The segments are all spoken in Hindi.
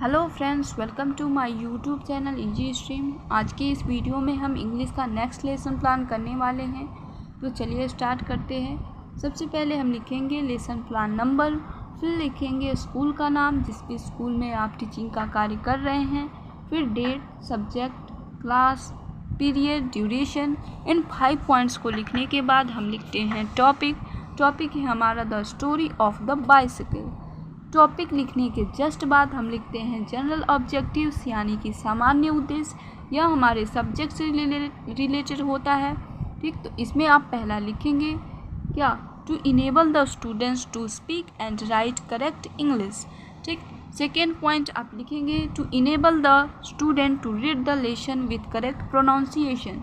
Hello friends, welcome to my YouTube channel easy stream. आज की इस वीडियो में हम इंग्लिश का नेक्स्ट लेसन प्लान करने वाले हैं। तो चलिए स्टार्ट करते हैं। सबसे पहले हम लिखेंगे लेसन प्लान नंबर, फिर लिखेंगे स्कूल का नाम जिस भी स्कूल में आप टीचिंग का कार्य कर रहे हैं, फिर date, subject, class, period, duration. इन 5 पॉइंट्स को लिखने के बाद हम लिखते हैं टॉपिक है हमारा the story of the bicycle. Topic लिखने के जस्ट बाद हम लिखते हैं जनरल ऑब्जेक्टिव्स, यानी कि सामान्य उद्देश्य। यह हमारे सब्जेक्ट से रिलेटेड होता है। ठीक, तो इसमें आप पहला लिखेंगे क्या, to enable the students to speak and write correct English. ठीक, सेकेंड पॉइंट आप लिखेंगे to enable the student to read the lesson with correct pronunciation.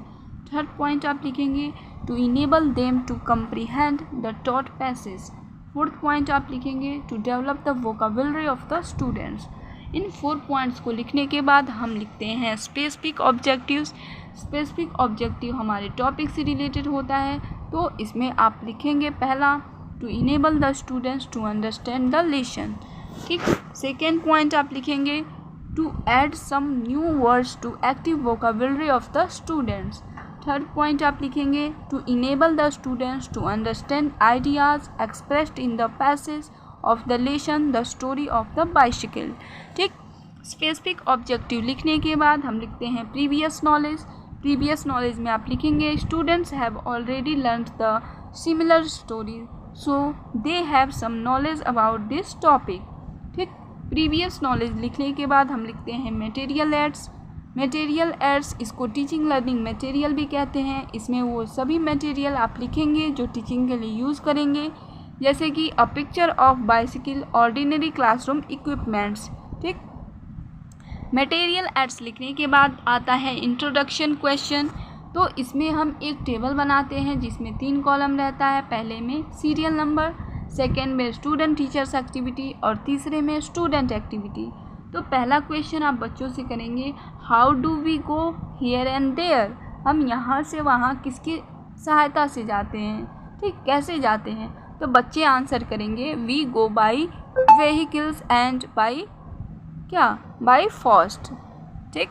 Third point आप लिखेंगे to enable them to comprehend the taught passage. Fourth point आप लिखेंगे to develop the vocabulary of the students. इन 4 पॉइंट्स को लिखने के बाद हम लिखते हैं स्पेसिफिक ऑब्जेक्टिव्स। स्पेसिफिक ऑब्जेक्टिव हमारे टॉपिक से रिलेटेड होता है, तो इसमें आप लिखेंगे पहला, to enable the students to understand the lesson. ठीक, सेकेंड पॉइंट आप लिखेंगे to add some new words to active vocabulary of the students. Third point आप लिखेंगे to enable the students to understand ideas expressed in the passage of the lesson the story of the bicycle. ठीक, स्पेसिफिक ऑब्जेक्टिव लिखने के बाद हम लिखते हैं प्रीवियस नॉलेज। प्रीवियस नॉलेज में आप लिखेंगे students have already learned the similar story so they have some knowledge about this topic. ठीक, प्रीवियस नॉलेज लिखने के बाद हम लिखते हैं मटेरियल एड्स। मटेरियल एड्स, इसको टीचिंग लर्निंग मटेरियल भी कहते हैं। इसमें वो सभी मटेरियल आप लिखेंगे जो टीचिंग के लिए यूज़ करेंगे, जैसे कि a picture of bicycle, ordinary classroom equipments. ठीक, मटेरियल एड्स लिखने के बाद आता है इंट्रोडक्शन क्वेश्चन। तो इसमें हम एक टेबल बनाते हैं जिसमें 3 कॉलम रहता है। पहले में सीरियल नंबर, सेकेंड में स्टूडेंट टीचर्स एक्टिविटी और तीसरे में स्टूडेंट एक्टिविटी। तो पहला क्वेश्चन आप बच्चों से करेंगे, how do we go here and there. हम यहाँ से वहाँ किसकी सहायता से जाते हैं, ठीक, कैसे जाते हैं। तो बच्चे आंसर करेंगे, we go by vehicles and by क्या, बाई फास्ट। ठीक,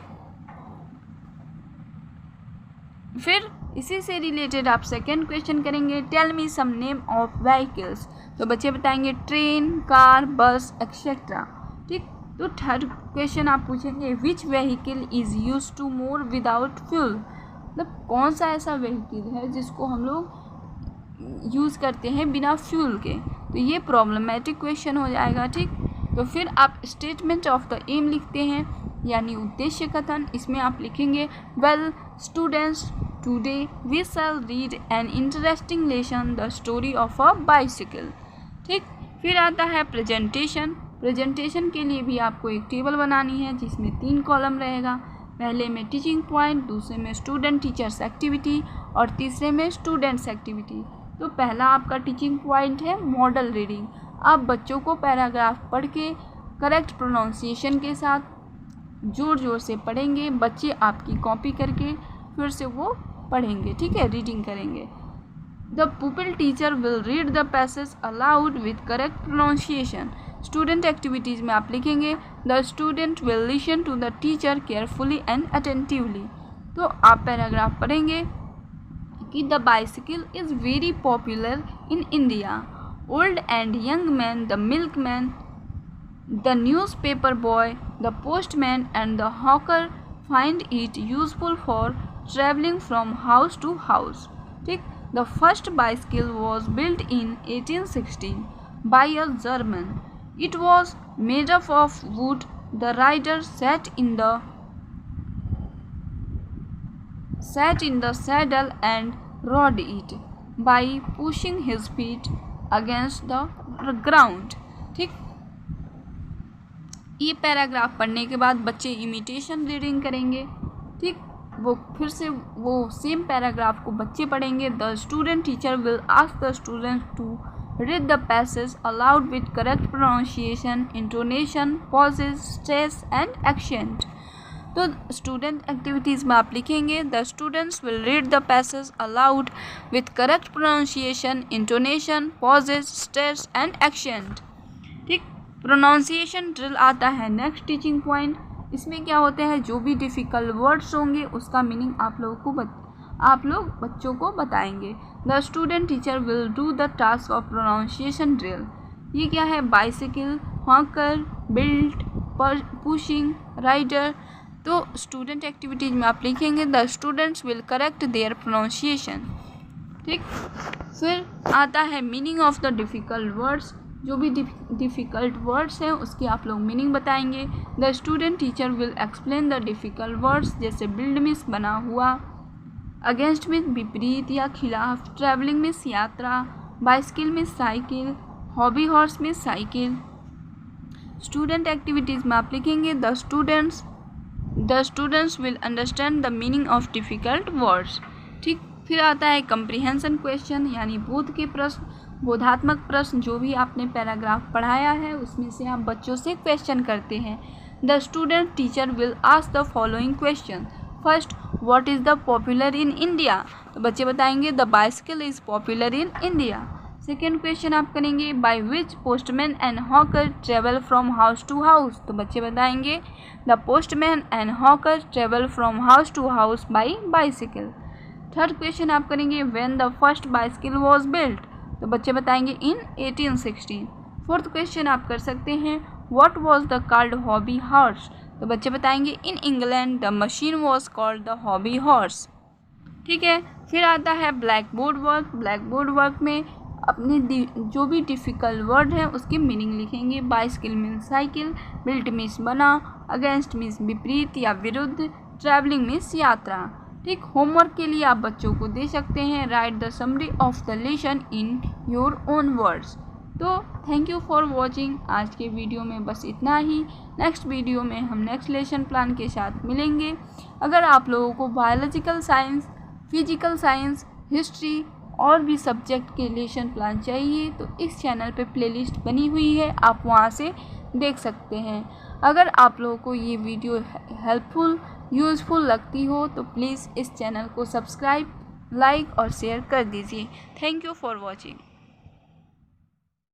फिर इसी से रिलेटेड आप सेकेंड क्वेश्चन करेंगे, tell me some name of vehicles. तो बच्चे बताएंगे ट्रेन, कार, बस एक्सेट्रा। ठीक, तो थर्ड क्वेश्चन आप पूछेंगे, which vehicle is use to move without fuel. मतलब कौन सा ऐसा व्हीकल है जिसको हम लोग यूज़ करते हैं बिना फ्यूल के। तो ये प्रॉब्लमेटिक क्वेश्चन हो जाएगा। ठीक, तो फिर आप स्टेटमेंट ऑफ द एम लिखते हैं, यानी उद्देश्य कथन। इसमें आप लिखेंगे, well students today we shall read an interesting lesson the story of a bicycle. ठीक, फिर आता है प्रेजेंटेशन। प्रेजेंटेशन के लिए भी आपको एक टेबल बनानी है जिसमें 3 कॉलम रहेगा। पहले में टीचिंग पॉइंट, दूसरे में स्टूडेंट टीचर्स एक्टिविटी और तीसरे में स्टूडेंट्स एक्टिविटी। तो पहला आपका टीचिंग पॉइंट है मॉडल रीडिंग। आप बच्चों को पैराग्राफ पढ़ के करेक्ट प्रोनाउंसिएशन के साथ ज़ोर ज़ोर से पढ़ेंगे। बच्चे आपकी कॉपी करके फिर से वो पढ़ेंगे, ठीक है, रीडिंग करेंगे। The pupil teacher will read the passage aloud with correct pronunciation. Student activities में आप लिखेंगे, the student will listen to the teacher carefully and attentively. तो आप पैराग्राफ पढ़ेंगे कि the bicycle is very popular in India. Old and young man, the milkman, the newspaper boy, the postman and the hawker find it useful for travelling from house to house. ठीक, the first bicycle was built in 1816 by a German. It was made up of wood. The rider sat in the saddle and rode it by pushing his feet against the ground. ठीक, ये पैराग्राफ पढ़ने के बाद बच्चे इमिटेशन रीडिंग करेंगे। ठीक, वो फिर से वो सेम पैराग्राफ को बच्चे पढ़ेंगे। The student teacher will ask the student to read the passage aloud with correct pronunciation, intonation, pauses, stress and accent. तो स्टूडेंट एक्टिविटीज़ में आप लिखेंगे, the students will read the passage aloud with correct pronunciation, intonation, pauses, stress and accent. ठीक, प्रोनाउंसिएशन ड्रिल आता है नेक्स्ट टीचिंग पॉइंट। इसमें क्या होते हैं, जो भी डिफ़िकल्ट वर्ड्स होंगे उसका मीनिंग आप लोग बच्चों को बताएंगे। The student teacher will do the task of pronunciation drill. ये क्या है, bicycle, hawker, built, pushing, rider. तो स्टूडेंट एक्टिविटीज में आप लिखेंगे the students will correct their pronunciation. ठीक, फिर आता है meaning of the difficult words. जो भी डिफ़िकल्ट वर्ड्स हैं उसके आप लोग मीनिंग बताएंगे। The student teacher will explain the difficult words, जैसे बिल्ड मीन्स बना हुआ, अगेंस्ट मीन्स विपरीत या खिलाफ, ट्रैवलिंग मीन्स यात्रा, bicycle means cycle, hobby horse means cycle. Student activities में आप लिखेंगे the students will understand the meaning of difficult words. ठीक, फिर आता है कंप्रीहेंशन क्वेश्चन, यानी बोधात्मक प्रश्न। जो भी आपने पैराग्राफ पढ़ाया है उसमें से आप बच्चों से क्वेश्चन करते हैं। The student teacher will ask the following question. First, what is the popular in India? तो बच्चे बताएंगे the bicycle is popular in India. Second question आप करेंगे by which postman and hawker travel from house to house? तो बच्चे बताएंगे the postman and hawker travel from house to house by bicycle. Third question आप करेंगे when the first bicycle was built? तो बच्चे बताएंगे इन 1816। फोर्थ क्वेश्चन आप कर सकते हैं what was the called hobby horse? तो बच्चे बताएंगे in England the machine was called the hobby horse. ठीक है, फिर आता है black board work. Black board work में अपने जो भी डिफ़िकल्ट वर्ड है उसकी मीनिंग लिखेंगे। Bicycle means cycle, built means बना, अगेंस्ट मीन्स विपरीत या विरुद्ध, ट्रैवलिंग मीन्स यात्रा। ठीक, होमवर्क के लिए आप बच्चों को दे सकते हैं right the summary of the lesson in your own words. तो थैंक यू फॉर वॉचिंग। आज के वीडियो में बस इतना ही। नेक्स्ट वीडियो में हम नेक्स्ट लेसन प्लान के साथ मिलेंगे। अगर आप लोगों को biological science, physical science, history और भी सब्जेक्ट के लेसन प्लान चाहिए तो इस चैनल पे प्लेलिस्ट बनी हुई है, आप वहाँ से देख सकते हैं। अगर आप लोगों को ये वीडियो हेल्पफुल, यूज़फुल लगती हो तो प्लीज़ इस चैनल को सब्सक्राइब, लाइक और शेयर कर दीजिए। Thank you for watching.